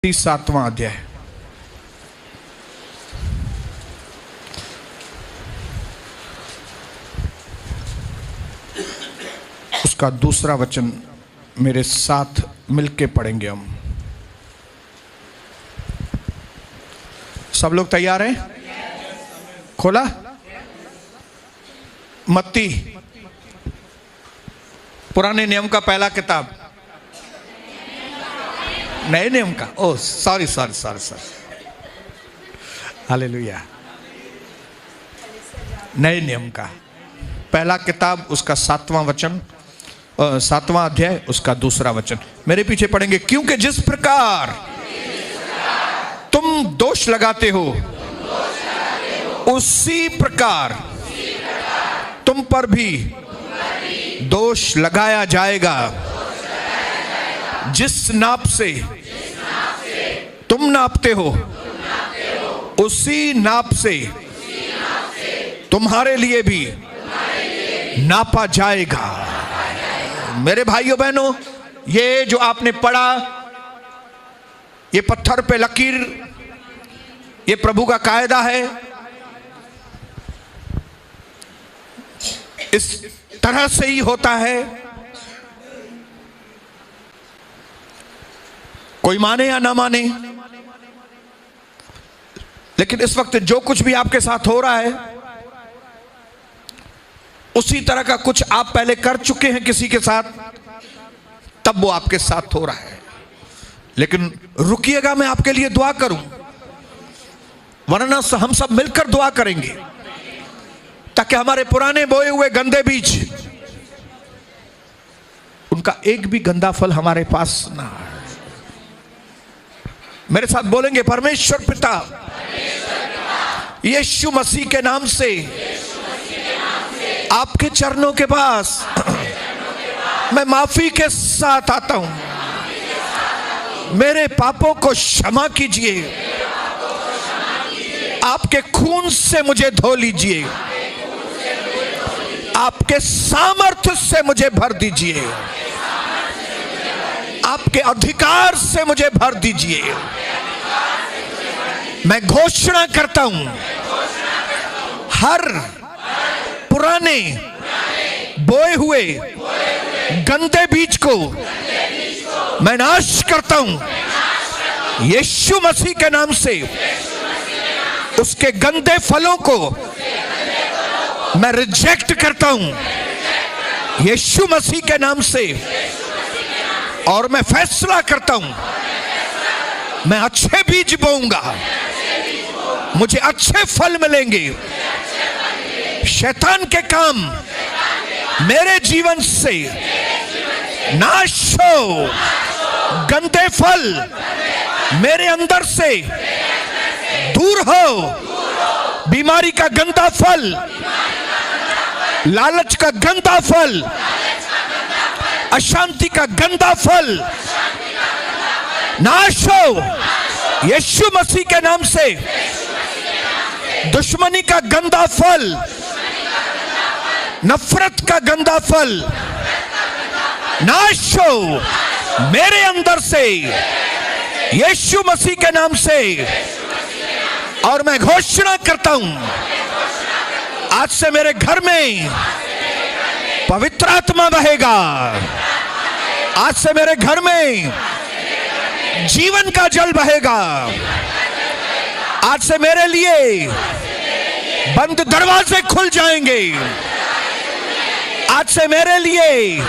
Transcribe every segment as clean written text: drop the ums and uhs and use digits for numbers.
7वां अध्याय उसका दूसरा वचन मेरे साथ मिलके पढ़ेंगे हम। सब लोग तैयार हैं? खोला मत्ती पुराने नियम का पहला किताब, नए नियम का, ओ सॉरी हालेलुया, नए नियम का पहला किताब, उसका 7वां वचन, 7वां अध्याय, उसका दूसरा वचन मेरे पीछे पढ़ेंगे। क्योंकि जिस प्रकार तुम दोष लगाते हो उसी प्रकार तुम पर भी दोष लगाया जाएगा। जिस नाप से तुम नापते हो उसी नाप से तुम्हारे लिए भी नापा जाएगा। मेरे भाइयों बहनों, ये जो आपने पढ़ा, ये पत्थर पे लकीर, ये प्रभु का कायदा है। इस तरह से ही होता है, कोई माने या ना माने, लेकिन इस वक्त जो कुछ भी आपके साथ हो रहा है उसी तरह का कुछ आप पहले कर चुके हैं किसी के साथ, तब वो आपके साथ हो रहा है। लेकिन रुकिएगा, मैं आपके लिए दुआ करूं, वरना हम सब मिलकर दुआ करेंगे ताकि हमारे पुराने बोए हुए गंदे बीज, उनका एक भी गंदा फल हमारे पास ना आए। मेरे साथ बोलेंगे, परमेश्वर पिता यीशु मसीह के नाम से आपके चरणों के पास मैं माफी के साथ आता हूं। मेरे पापों को क्षमा कीजिए, आपके खून से मुझे धो लीजिए, आपके सामर्थ्य से मुझे भर दीजिए, आपके अधिकार से मुझे भर दीजिए। मैं घोषणा करता हूं, हर पुराने बोए हुए गंदे बीज को मैं नाश करता हूं यीशु मसीह के नाम से। उसके गंदे फलों को मैं रिजेक्ट करता हूं यीशु मसीह के नाम से, और मैं फैसला करता हूं मैं अच्छे बीज बोऊंगा, मुझे अच्छे फल मिलेंगे। शैतान के काम मेरे जीवन से नाश हो, गंदे फल मेरे अंदर से दूर हो, बीमारी का गंदा फल, लालच का गंदा फल, अशांति का गंदा फल नाश हो यीशु मसीह के नाम से। दुश्मनी का गंदा फल, नफरत का गंदा फल नाश हो मेरे अंदर से यीशु मसीह के नाम से। और मैं घोषणा करता हूं, आज से मेरे घर में पवित्र आत्मा बहेगा, आज से मेरे घर में जीवन का जल बहेगा, आज से मेरे लिए बंद दरवाजे खुल जाएंगे, आज से मेरे लिए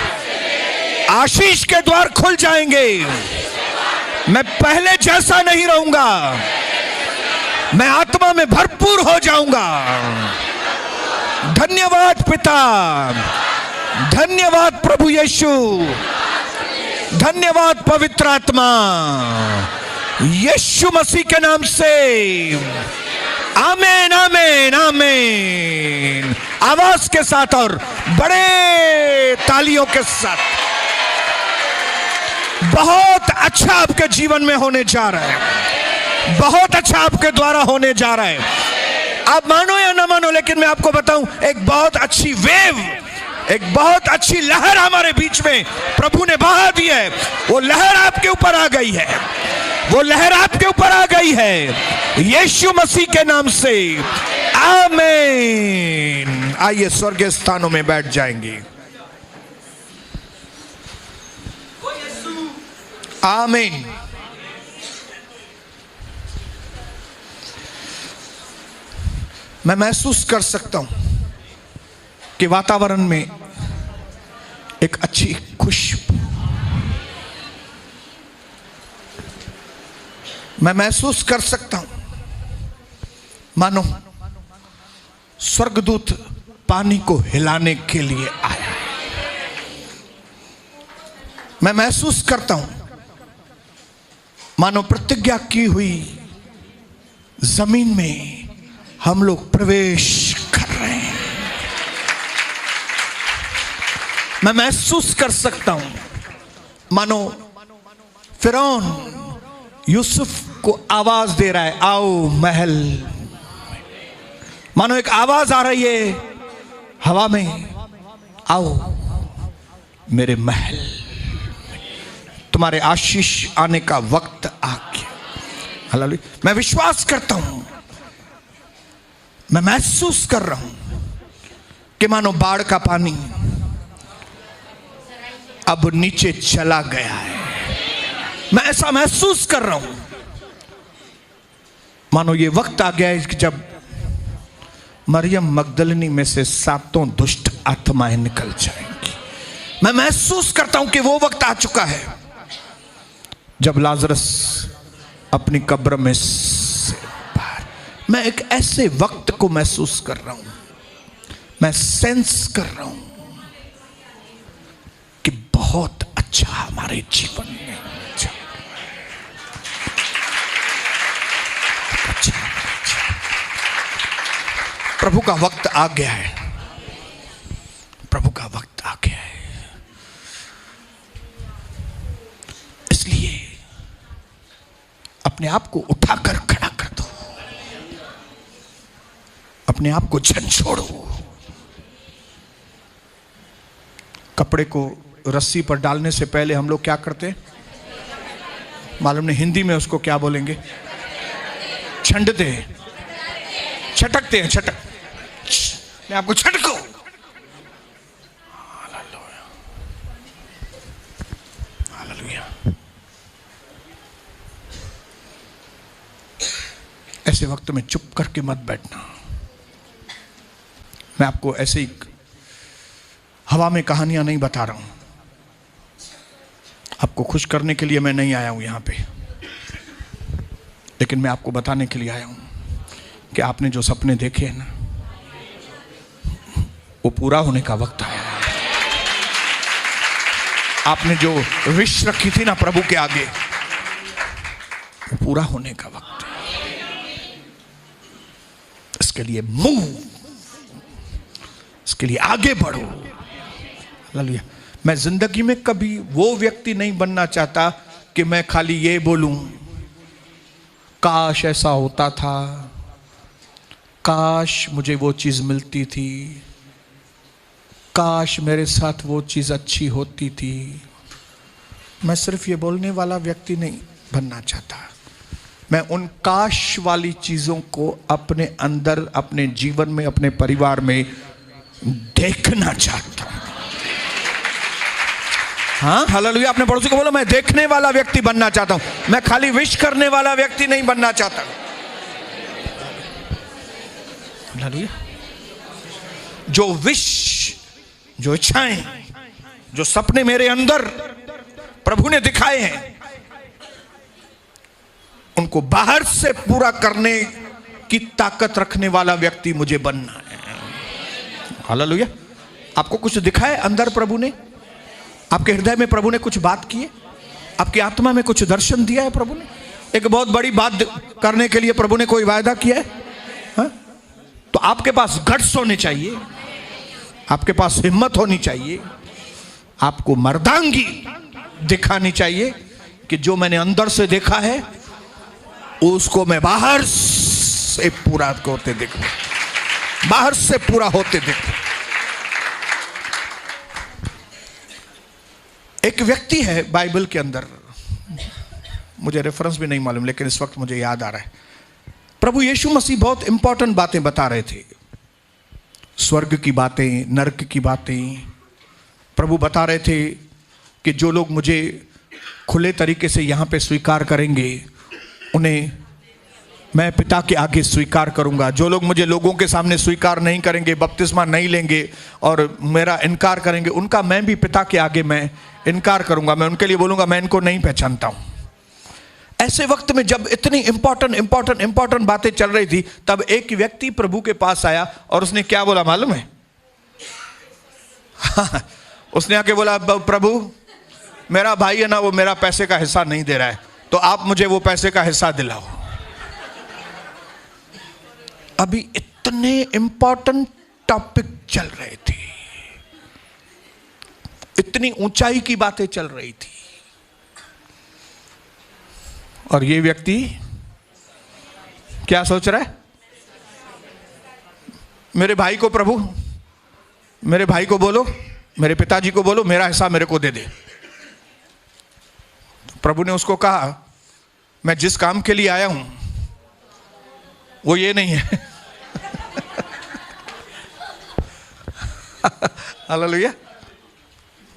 आशीष के द्वार खुल जाएंगे। मैं पहले जैसा नहीं रहूंगा, मैं आत्मा में भरपूर हो जाऊंगा। धन्यवाद पिता, धन्यवाद प्रभु यीशु, धन्यवाद पवित्र आत्मा, यीशु मसीह के नाम से आमीन आमीन आमीन। आवाज के साथ और बड़े तालियों के साथ। बहुत अच्छा आपके जीवन में होने जा रहा है, बहुत अच्छा आपके द्वारा होने जा रहा है। आप मानो या ना मानो, लेकिन मैं आपको बताऊं, एक बहुत अच्छी वेव, एक बहुत अच्छी लहर हमारे बीच में प्रभु ने बहा दी है। वो लहर आपके ऊपर आ गई है, वो लहर आपके ऊपर आ गई है यीशु मसीह के नाम से। आमीन। आइए स्वर्गीय स्थानों में बैठ जाएंगे। आमीन। मैं महसूस कर सकता हूं कि वातावरण में एक अच्छी खुशबू, मैं महसूस कर सकता हूं मानो स्वर्गदूत पानी को हिलाने के लिए आया है। मैं महसूस करता हूं मानो प्रतिज्ञा की हुई जमीन में हम लोग प्रवेश कर रहे हैं। मैं महसूस कर सकता हूं मानो फिरौन यूसुफ को आवाज दे रहा है, आओ महल। मानो एक आवाज आ रही है हवा में, आओ मेरे महल, तुम्हारे आशीष आने का वक्त आ गया। हालेलुया। मैं विश्वास करता हूं, मैं महसूस कर रहा हूं कि मानो बाढ़ का पानी अब नीचे चला गया है। मैं ऐसा महसूस कर रहा हूं मानो ये वक्त आ गया है कि जब मरियम मगदलिनी में से 7 दुष्ट आत्माएं निकल जाएंगी। मैं महसूस करता हूं कि वो वक्त आ चुका है जब लाजरस अपनी कब्र में से बाहर। मैं एक ऐसे वक्त को महसूस कर रहा हूं, मैं सेंस कर रहा हूं कि बहुत अच्छा हमारे जीवन में अच्छा। प्रभु का वक्त आ गया है, प्रभु का वक्त आ गया है। इसलिए अपने आप को उठाकर खड़ा कर दो, अपने आप को झंझोड़ो। कपड़े को रस्सी पर डालने से पहले हम लोग क्या करते हैं मालूम नहीं, हिंदी में उसको क्या बोलेंगे? छंडते हैं, छटकते हैं, छटक, मैं आपको छटको। Hallelujah, hallelujah. ऐसे वक्त में चुप करके मत बैठना। मैं आपको ऐसे ही हवा में कहानियां नहीं बता रहा हूं, आपको खुश करने के लिए मैं नहीं आया हूं यहां पे, लेकिन मैं आपको बताने के लिए आया हूं कि आपने जो सपने देखे हैं ना, वो पूरा होने का वक्त आया है। आपने जो विश रखी थी ना प्रभु के आगे, वो पूरा होने का वक्त है। इसके लिए मूव, इसके लिए आगे बढ़ो। हालेलुया। मैं जिंदगी में कभी वो व्यक्ति नहीं बनना चाहता कि मैं खाली ये बोलूं, काश ऐसा होता था, काश मुझे वो चीज मिलती थी, काश मेरे साथ वो चीज अच्छी होती थी। मैं सिर्फ ये बोलने वाला व्यक्ति नहीं बनना चाहता, मैं उन काश वाली चीजों को अपने अंदर, अपने जीवन में, अपने परिवार में देखना चाहता हूं। हाँ, हालेलुया। अपने पड़ोसी को बोलो, मैं देखने वाला व्यक्ति बनना चाहता हूं, मैं खाली विश करने वाला व्यक्ति नहीं बनना चाहता। हालेलुया। जो विश, जो इच्छाएं, जो सपने मेरे अंदर प्रभु ने दिखाए हैं, उनको बाहर से पूरा करने की ताकत रखने वाला व्यक्ति मुझे बनना है। हालेलुया। आपको कुछ दिखाए अंदर प्रभु ने, आपके हृदय में प्रभु ने कुछ बात की है, आपकी आत्मा में कुछ दर्शन दिया है प्रभु ने, एक बहुत बड़ी बात करने के लिए प्रभु ने कोई वायदा किया है, हा? तो आपके पास गट्स होने चाहिए, आपके पास हिम्मत होनी चाहिए, आपको मर्दांगी दिखानी चाहिए कि जो मैंने अंदर से देखा है उसको मैं बाहर से पूरा होते देखूं, बाहर से पूरा होते देखूं। एक व्यक्ति है बाइबल के अंदर, मुझे रेफरेंस भी नहीं मालूम, लेकिन इस वक्त मुझे याद आ रहा है। प्रभु यीशु मसीह बहुत इंपॉर्टेंट बातें बता रहे थे, स्वर्ग की बातें, नरक की बातें। प्रभु बता रहे थे कि जो लोग मुझे खुले तरीके से यहाँ पे स्वीकार करेंगे उन्हें मैं पिता के आगे स्वीकार करूंगा। जो लोग मुझे लोगों के सामने स्वीकार नहीं करेंगे, बपतिस्मा नहीं लेंगे और मेरा इनकार करेंगे, उनका मैं भी पिता के आगे मैं इनकार करूंगा। मैं उनके लिए बोलूंगा मैं इनको नहीं पहचानता हूं। ऐसे वक्त में जब इतनी इंपॉर्टेंट बातें चल रही थी, तब एक व्यक्ति प्रभु के पास आया और उसने क्या बोला मालूम है? उसने आके बोला, प्रभु मेरा भाई है ना, वो मेरा पैसे का हिस्सा नहीं दे रहा है, तो आप मुझे वो पैसे का हिस्सा दिलाओ। अभी इतने इंपॉर्टेंट टॉपिक चल रहे थे, इतनी ऊंचाई की बातें चल रही थी, और ये व्यक्ति क्या सोच रहा है? मेरे भाई को प्रभु, मेरे भाई को बोलो, मेरे पिताजी को बोलो मेरा हिस्सा मेरे को दे दे। प्रभु ने उसको कहा, मैं जिस काम के लिए आया हूं वो ये नहीं है। हालेलुया,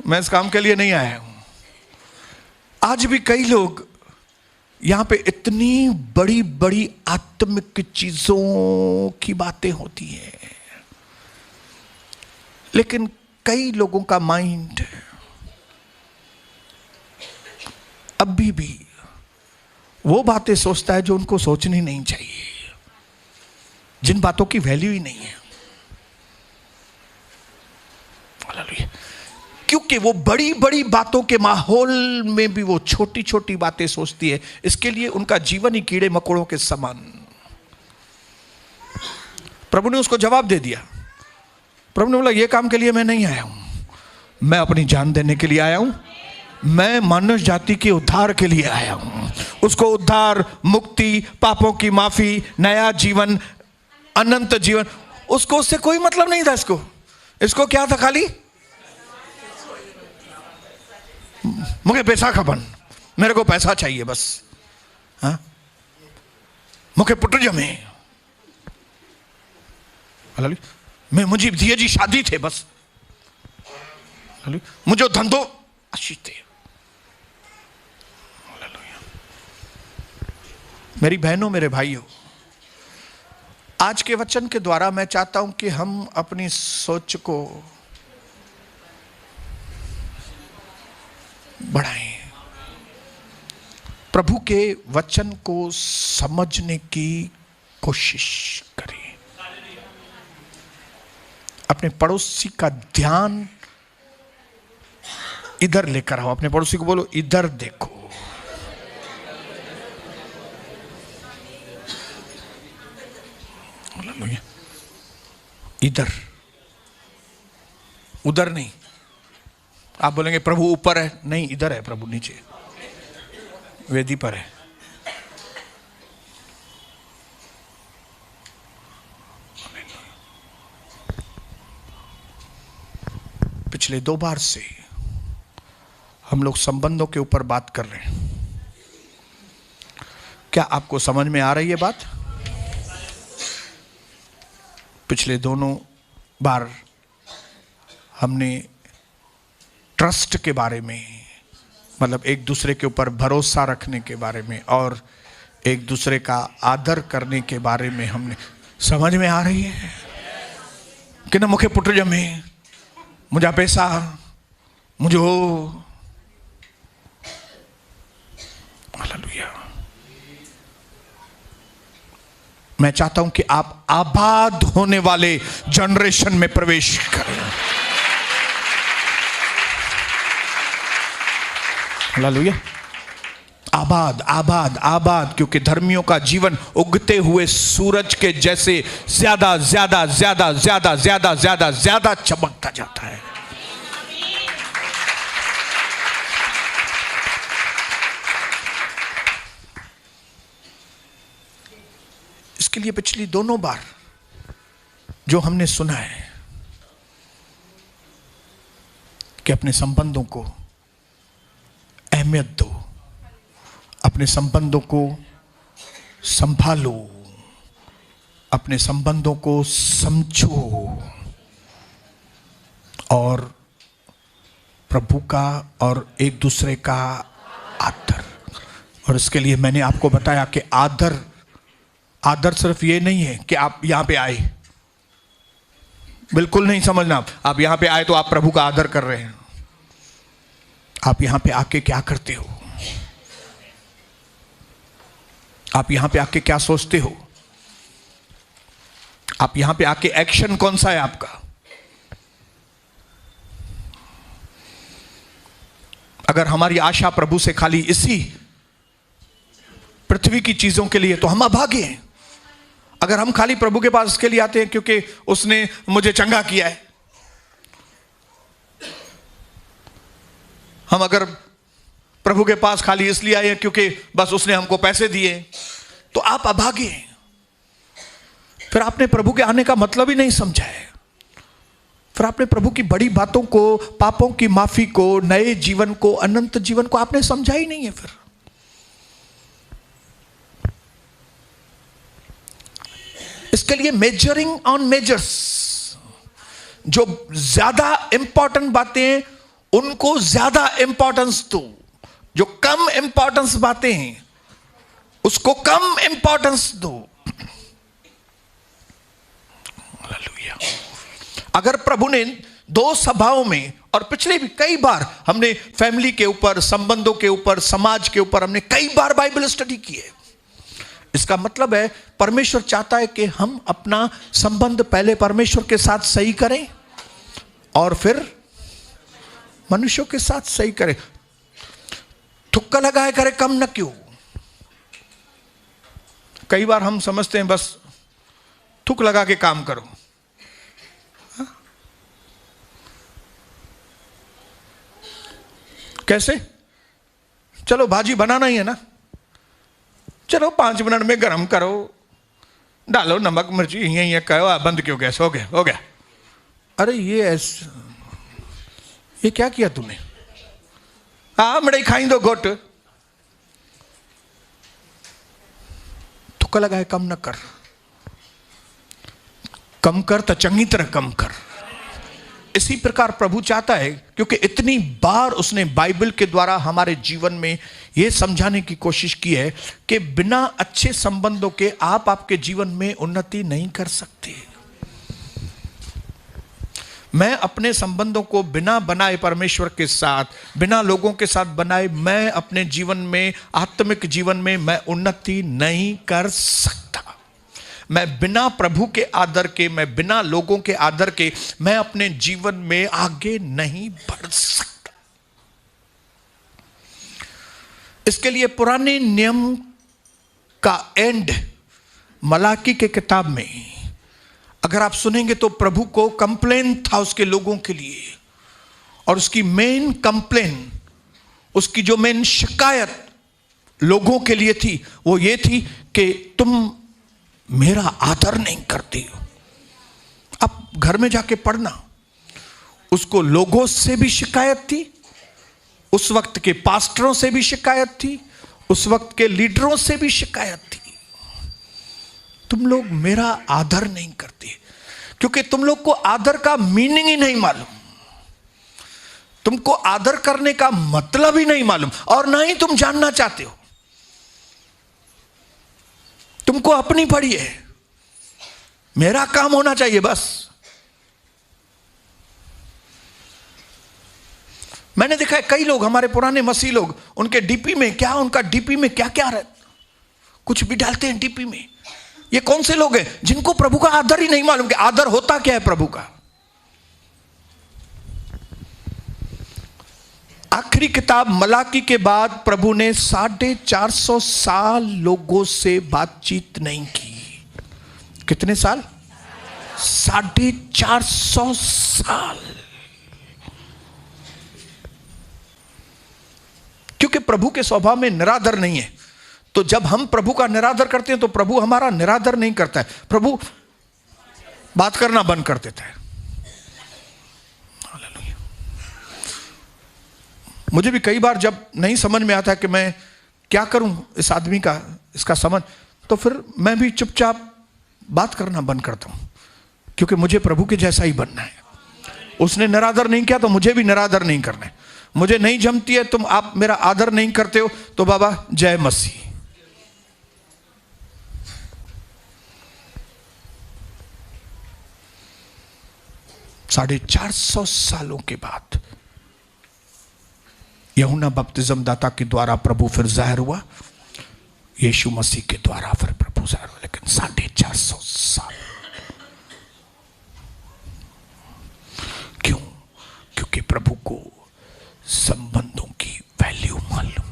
मैं इस काम के लिए नहीं आया हूं। आज भी कई लोग यहां पे इतनी बड़ी बड़ी आत्मिक चीजों की बातें होती हैं, लेकिन कई लोगों का माइंड अभी भी वो बातें सोचता है जो उनको सोचनी नहीं चाहिए, जिन बातों की वैल्यू ही नहीं है। क्योंकि वो बड़ी बड़ी बातों के माहौल में भी वो छोटी छोटी बातें सोचती है। इसके लिए उनका जीवन ही कीड़े मकोड़ों के समान। प्रभु ने उसको जवाब दे दिया। प्रभु ने बोला, ये काम के लिए मैं नहीं आया हूं, मैं अपनी जान देने के लिए आया हूं। मैं मनुष्य जाति के उद्धार के लिए आया हूं। उसको उद्धार, मुक्ति, पापों की माफी, नया जीवन, अनंत जीवन, उसको उससे कोई मतलब नहीं था। इसको क्या था? खाली मुझे पैसा खपन, मेरे को पैसा चाहिए बस। हाँ, मुझे पुट जमे, मैं मुझे दिए जी शादी थे बस, मुझे धंधो अच्छी थे। मेरी बहनों, मेरे भाइयों, आज के वचन के द्वारा मैं चाहता हूं कि हम अपनी सोच को बढ़ाएं, प्रभु के वचन को समझने की कोशिश करें, अपने पड़ोसी का ध्यान इधर लेकर आओ। अपने पड़ोसी को बोलो, इधर देखो। इधर, उधर नहीं। आप बोलेंगे प्रभु ऊपर है, नहीं, इधर है प्रभु, नीचे वेदी पर है। पिछले 2 बार से हम लोग संबंधों के ऊपर बात कर रहे हैं। क्या आपको समझ में आ रही है बात? पिछले दोनों बार हमने ट्रस्ट के बारे में, मतलब एक दूसरे के ऊपर भरोसा रखने के बारे में और एक दूसरे का आदर करने के बारे में हमने, समझ में आ रही है कि ना? मुखे पुट जमे, मुझा पैसा, मुझे हो। हालेलुया। मैं चाहता हूं कि आप आबाद होने वाले जनरेशन में प्रवेश करें। हालेलुया। आबाद, आबाद, आबाद, क्योंकि धर्मियों का जीवन उगते हुए सूरज के जैसे ज्यादा ज्यादा ज्यादा ज्यादा ज्यादा ज्यादा ज्यादा चमकता जाता है। इसके लिए पिछली दोनों बार जो हमने सुना है कि अपने संबंधों को अहमियत दो, अपने संबंधों को संभालो, अपने संबंधों को समझो और प्रभु का और एक दूसरे का आदर। और इसके लिए मैंने आपको बताया कि आदर सिर्फ ये नहीं है कि आप यहां पे आए, बिल्कुल नहीं समझना। आप यहां पे आए तो आप प्रभु का आदर कर रहे हैं। आप यहां पे आके क्या करते हो? आप यहां पे आके क्या सोचते हो? आप यहां पे आके एक्शन कौन सा है आपका? अगर हमारी आशा प्रभु से खाली इसी पृथ्वी की चीजों के लिए तो हम अभागे हैं। अगर हम खाली प्रभु के पास इसके लिए आते हैं क्योंकि उसने मुझे चंगा किया है, हम अगर प्रभु के पास खाली इसलिए आए हैं क्योंकि बस उसने हमको पैसे दिए, तो आप अभागे हैं। फिर आपने प्रभु के आने का मतलब ही नहीं समझा है। फिर आपने प्रभु की बड़ी बातों को, पापों की माफी को, नए जीवन को, अनंत जीवन को आपने समझा ही नहीं है। फिर इसके लिए मेजरिंग ऑन मेजर्स, जो ज्यादा इंपॉर्टेंट बातें हैं उनको ज्यादा इंपॉर्टेंस दो, जो कम इंपॉर्टेंस बातें हैं उसको कम इंपॉर्टेंस दो। हालेलुया। अगर प्रभु ने 2 सभाओं में और पिछले भी कई बार हमने फैमिली के ऊपर, संबंधों के ऊपर, समाज के ऊपर हमने कई बार बाइबल स्टडी की है। इसका मतलब है परमेश्वर चाहता है कि हम अपना संबंध पहले परमेश्वर के साथ सही करें और फिर मनुष्यों के साथ सही करें। थुक्का लगाए करे कम न क्यों। कई बार हम समझते हैं बस थुक लगा के काम करो। कैसे? चलो भाजी बनाना ही है ना, चलो 5 मिनट में गरम करो, डालो नमक मिर्ची, ये कहो, बंद क्यों, गैस हो गया। अरे ये क्या किया तूने? मड़ई खाई दो घोट। तुक्का लगाए कम न कर, कम कर तो चंगी तरह कम कर। इसी प्रकार प्रभु चाहता है, क्योंकि इतनी बार उसने बाइबल के द्वारा हमारे जीवन में यह समझाने की कोशिश की है कि बिना अच्छे संबंधों के आप आपके जीवन में उन्नति नहीं कर सकते। मैं अपने संबंधों को बिना बनाए परमेश्वर के साथ, बिना लोगों के साथ बनाए, मैं अपने जीवन में, आत्मिक जीवन में मैं उन्नति नहीं कर सकता। मैं बिना प्रभु के आदर के, मैं बिना लोगों के आदर के, मैं अपने जीवन में आगे नहीं बढ़ सकता। इसके लिए पुराने नियम का एंड मलाकी के किताब में अगर आप सुनेंगे तो प्रभु को कंप्लेन था उसके लोगों के लिए, और उसकी मेन कंप्लेन, उसकी जो मेन शिकायत लोगों के लिए थी वो ये थी कि तुम मेरा आदर नहीं करती हो। अब घर में जाके पढ़ना, उसको लोगों से भी शिकायत थी, उस वक्त के पास्टरों से भी शिकायत थी, उस वक्त के लीडरों से भी शिकायत थी। तुम लोग मेरा आदर नहीं करते, क्योंकि तुम लोग को आदर का मीनिंग ही नहीं मालूम, तुमको आदर करने का मतलब ही नहीं मालूम, और ना ही तुम जानना चाहते हो। तुमको अपनी पड़ी है, मेरा काम होना चाहिए बस। मैंने देखा है कई लोग, हमारे पुराने मसीह लोग, उनके डीपी में क्या, उनका डीपी में क्या क्या रहता, कुछ भी डालते हैं डीपी में। ये कौन से लोग हैं जिनको प्रभु का आदर ही नहीं मालूम कि आदर होता क्या है प्रभु का। आखिरी किताब मलाकी के बाद प्रभु ने 450 साल लोगों से बातचीत नहीं की। कितने साल? 450 साल। क्योंकि प्रभु के स्वभाव में निरादर नहीं है, तो जब हम प्रभु का निरादर करते हैं तो प्रभु हमारा निरादर नहीं करता है, प्रभु बात करना बंद कर देता है। मुझे भी कई बार जब नहीं समझ में आता कि मैं क्या करूं इस आदमी का, इसका समझ, तो फिर मैं भी चुपचाप बात करना बंद करता हूं, क्योंकि मुझे प्रभु के जैसा ही बनना है। उसने निरादर नहीं किया तो मुझे भी निरादर नहीं करना है। मुझे नहीं जमती है, तुम आप मेरा आदर नहीं करते हो, तो बाबा जय मसीह। 450 सालों के बाद यूहन्ना बपतिस्म दाता के द्वारा प्रभु फिर जाहिर हुआ, यीशु मसीह के द्वारा फिर प्रभु जाहिर हुआ, लेकिन 450 साल। क्यों? क्योंकि प्रभु को संबंधों की वैल्यू मालूम,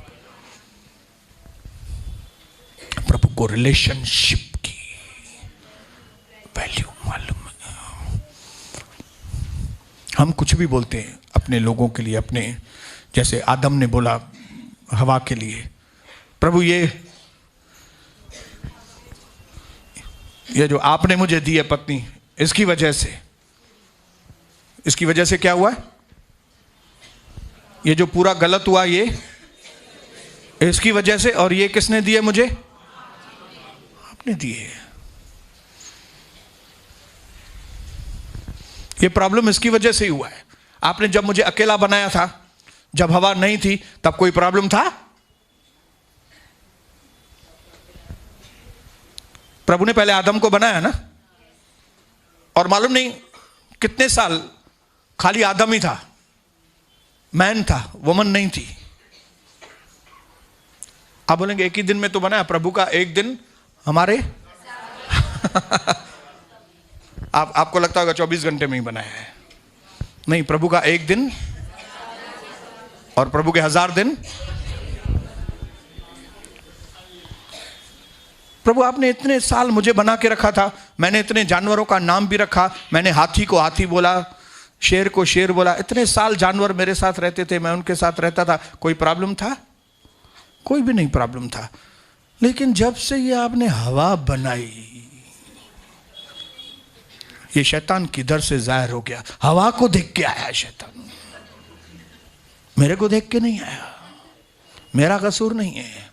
प्रभु को रिलेशनशिप की वैल्यू मालूम। हम कुछ भी बोलते हैं अपने लोगों के लिए, अपने, जैसे आदम ने बोला हवा के लिए, प्रभु ये जो आपने मुझे दी है पत्नी, इसकी वजह से क्या हुआ है? ये जो पूरा गलत हुआ ये इसकी वजह से, और ये किसने दिए मुझे? आपने दिए। ये प्रॉब्लम इसकी वजह से ही हुआ है। आपने जब मुझे अकेला बनाया था, जब हवा नहीं थी, तब कोई प्रॉब्लम था? प्रभु ने पहले आदम को बनाया ना, और मालूम नहीं कितने साल खाली आदम ही था, मैन था, वुमन नहीं थी। आप बोलेंगे एक ही दिन में तो बनाया, प्रभु का एक दिन हमारे आपको लगता होगा 24 घंटे में ही बनाया है। नहीं, प्रभु का एक दिन और प्रभु के 1000 दिन। प्रभु आपने इतने साल मुझे बना के रखा था, मैंने इतने जानवरों का नाम भी रखा, मैंने हाथी को हाथी बोला, शेर को शेर बोला, इतने साल जानवर मेरे साथ रहते थे, मैं उनके साथ रहता था, कोई प्रॉब्लम था? कोई भी नहीं प्रॉब्लम था। लेकिन जब से ये आपने हवा बनाई, ये शैतान किधर से जाहिर हो गया? हवा को देख के आया शैतान, मेरे को देख के नहीं आया, मेरा कसूर नहीं है।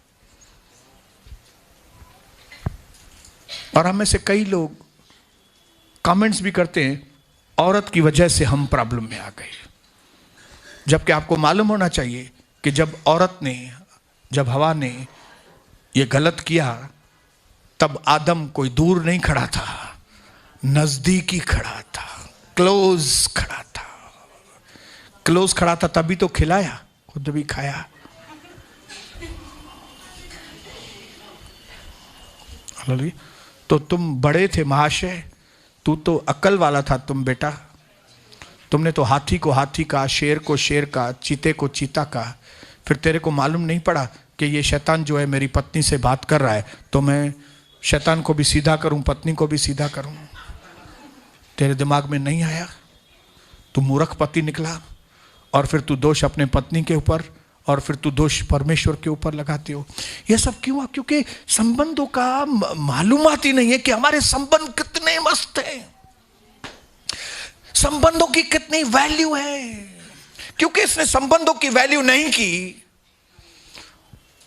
और हम में से कई लोग कमेंट्स भी करते हैं, औरत की वजह से हम प्रॉब्लम में आ गए। जबकि आपको मालूम होना चाहिए कि जब हवा ने ये गलत किया, तब आदम कोई दूर नहीं खड़ा था, नजदीक ही खड़ा था, क्लोज खड़ा था, तभी तो खिलाया, खुद भी खाया। तो तुम बड़े थे महाशय, तू तो अक्ल वाला था तुम बेटा, तुमने तो हाथी को हाथी का, शेर को शेर का, चीते को चीता का। फिर तेरे को मालूम नहीं पड़ा कि ये शैतान जो है मेरी पत्नी से बात कर रहा है, तो मैं शैतान को भी सीधा करूं, पत्नी को भी सीधा करूं? तेरे दिमाग में नहीं आया? तू मूर्ख पति निकला, और फिर तू दोष अपने पत्नी के ऊपर, और फिर तू दोष परमेश्वर के ऊपर लगाते हो। यह सब क्यों हुआ? क्योंकि संबंधों का मालूमात ही नहीं है कि हमारे संबंध कितने मस्त हैं, संबंधों की कितनी वैल्यू है। क्योंकि इसने संबंधों की वैल्यू नहीं की,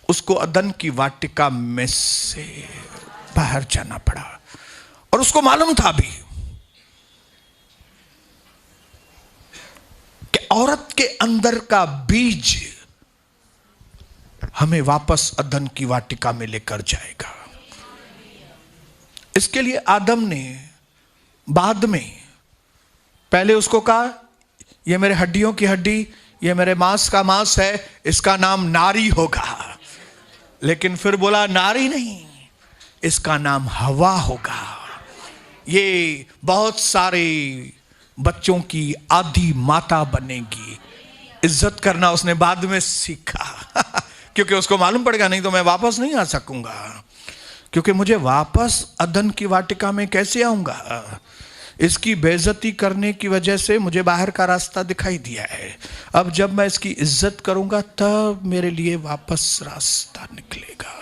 उसको अदन की वाटिका में से बाहर जाना पड़ा। और उसको मालूम था भी कि औरत के अंदर का बीज हमें वापस अदन की वाटिका में लेकर जाएगा। इसके लिए आदम ने बाद में पहले उसको कहा, यह मेरे हड्डियों की हड्डी, यह मेरे मांस का मांस है, इसका नाम नारी होगा। लेकिन फिर बोला नारी नहीं, इसका नाम हवा होगा। ये बहुत सारे बच्चों की आधी माता बनेगी। इज्जत करना उसने बाद में सीखा क्योंकि उसको मालूम पड़ेगा नहीं तो मैं वापस नहीं आ सकूंगा, क्योंकि मुझे वापस अदन की वाटिका में कैसे आऊंगा? इसकी बेइज्जती करने की वजह से मुझे बाहर का रास्ता दिखाई दिया है। अब जब मैं इसकी इज्जत करूंगा तब मेरे लिए वापस रास्ता निकलेगा।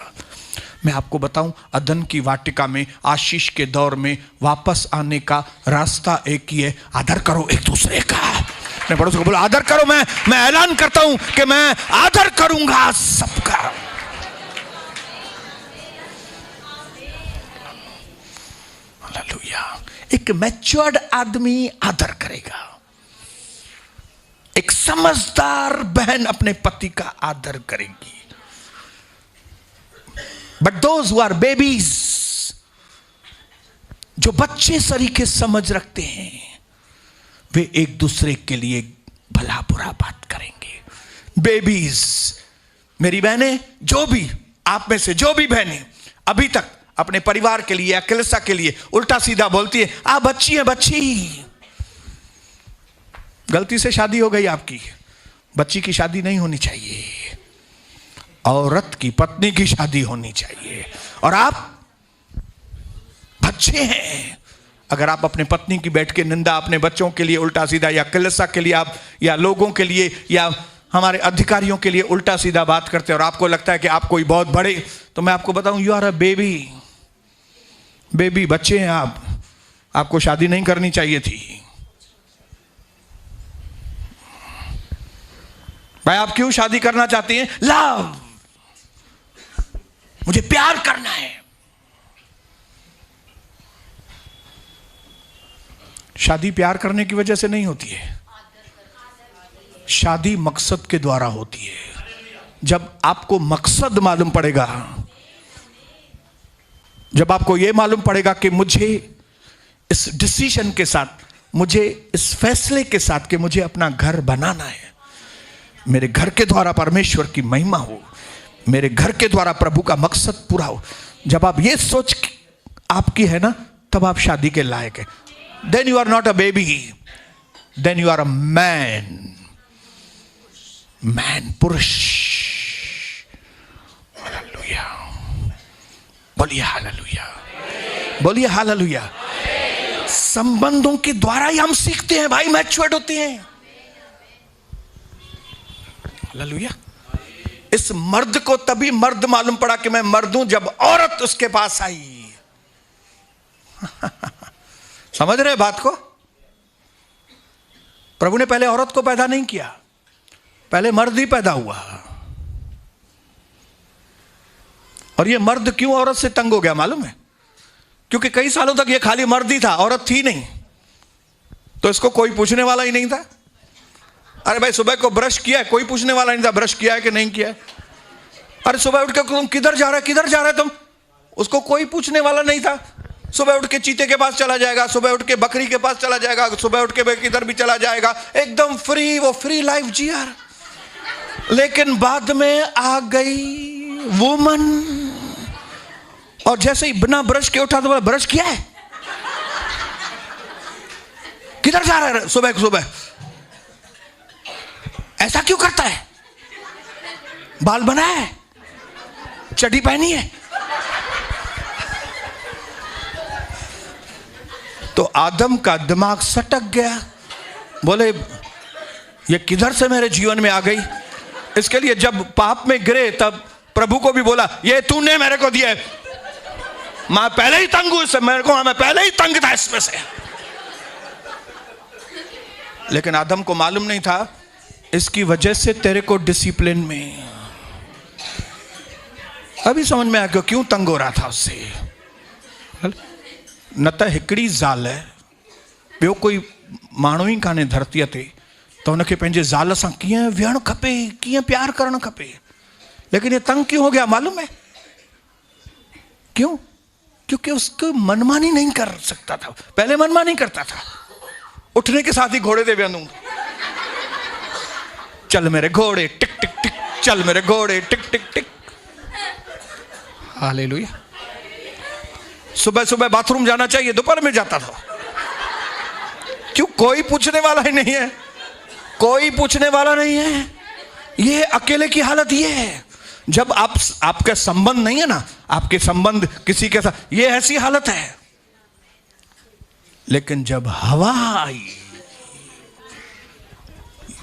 मैं आपको बताऊं, अदन की वाटिका में, आशीष के दौर में वापस आने का रास्ता एक ही है, आदर करो एक दूसरे का। अपने पड़ोसी को बोलो आदर करो। मैं ऐलान करता हूं कि मैं आदर करूंगा सबका। एक मैच्योर्ड आदमी आदर करेगा। एक समझदार बहन अपने पति का आदर करेगी। But those who are babies, जो बच्चे सरीखे समझ रखते हैं, वे एक दूसरे के लिए भला बुरा बात करेंगे। बेबीज, मेरी बहनें, जो भी आप में से जो भी बहनें अभी तक अपने परिवार के लिए या कलीसिया के लिए उल्टा सीधा बोलती है, आप बच्ची हैं, बच्ची, गलती से शादी हो गई आपकी। बच्ची की शादी नहीं होनी चाहिए, औरत की, पत्नी की शादी होनी चाहिए। और आप बच्चे हैं। अगर आप अपने पत्नी की बैठ के निंदा अपने बच्चों के लिए उल्टा सीधा, या कलीसिया के लिए आप, या लोगों के लिए, या हमारे अधिकारियों के लिए उल्टा सीधा बात करते हैं, और आपको लगता है कि आप कोई बहुत बड़े, तो मैं आपको बताऊं, you are a baby. Baby, बच्चे हैं आप, आपको शादी नहीं करनी चाहिए थी। भाई, आप क्यों शादी करना चाहती हैं? लव, मुझे प्यार करना है। शादी प्यार करने की वजह से नहीं होती है, शादी मकसद के द्वारा होती है। जब आपको मकसद मालूम पड़ेगा, जब आपको यह मालूम पड़ेगा कि मुझे इस डिसीजन के साथ, मुझे इस फैसले के साथ कि मुझे अपना घर बनाना है, मेरे घर के द्वारा परमेश्वर की महिमा हो, मेरे घर के द्वारा प्रभु का मकसद पूरा हो, जब आप ये सोच आपकी है ना, तब आप शादी के लायक है। Then you are not a baby, then you are a man. Man, पुरुष। हालेलुया, बोलिए हालेलुया, बोलिए हालेलुया। संबंधों के द्वारा ही हम सीखते हैं भाई, मैच्योर्ड होते हैं। हालेलुया। इस मर्द को तभी मर्द मालूम पड़ा कि मैं मर्द हूं, जब औरत उसके पास आई। समझ रहे बात को? प्रभु ने पहले औरत को पैदा नहीं किया, पहले मर्द ही पैदा हुआ। और ये मर्द क्यों औरत से तंग हो गया मालूम है? क्योंकि कई सालों तक ये खाली मर्द ही था, औरत थी नहीं, तो इसको कोई पूछने वाला ही नहीं था। अरे भाई, सुबह को ब्रश किया है, कोई पूछने वाला नहीं था ब्रश किया है कि नहीं किया है। अरे सुबह उठ के तुम किधर जा रहे, किधर जा रहे तुम, उसको कोई पूछने वाला नहीं था। सुबह उठ के चीते के पास चला जाएगा, सुबह उठ के बकरी के पास चला जाएगा, सुबह उठ के किधर भी चला जाएगा, एकदम फ्री, वो फ्री लाइफ जिया। लेकिन बाद में आ गई वुमन, और जैसे ही बिना ब्रश के उठा तो बोला, ब्रश किया है, किधर जा रहा है सुबह सुबह, ऐसा क्यों करता है, बाल बनाया है, चड्डी पहनी है। तो आदम का दिमाग सटक गया, बोले ये किधर से मेरे जीवन में आ गई। इसके लिए जब पाप में गिरे तब प्रभु को भी बोला, ये तूने मेरे को दिया है, मैं पहले ही तंग हूं इससे, मेरे को, मैं पहले ही तंग था इसमें से। लेकिन आदम को मालूम नहीं था, इसकी वजह से तेरे को डिसिप्लिन में, अभी समझ में आ गया क्यों तंग हो रहा था उससे। न त हिकिड़ी ज़ाल ॿियो कोई माण्हू ई कान्हे धरतीअ ते, त हुनखे पंहिंजे ज़ाल सां कीअं विहणु खपे, कीअं प्यार करणु खपे। लेकिन ये तंग क्यों हो गया मालूम है क्यों? क्योंकि उसको मनमानी नहीं कर सकता था। पहले मनमानी करता था, उठने के साथ ही घोड़े दे वेंदू, चल मेरे घोड़े टिक टिक टिक, चल मेरे घोड़े टिक टिक टिक। हालेलुया। सुबह सुबह बाथरूम जाना चाहिए, दोपहर में जाता था। क्यों? कोई पूछने वाला ही नहीं है, कोई पूछने वाला नहीं है। ये अकेले की हालत ये है जब आपके संबंध नहीं है ना, आपके संबंध किसी के साथ, ये ऐसी हालत है। लेकिन जब हवा आई,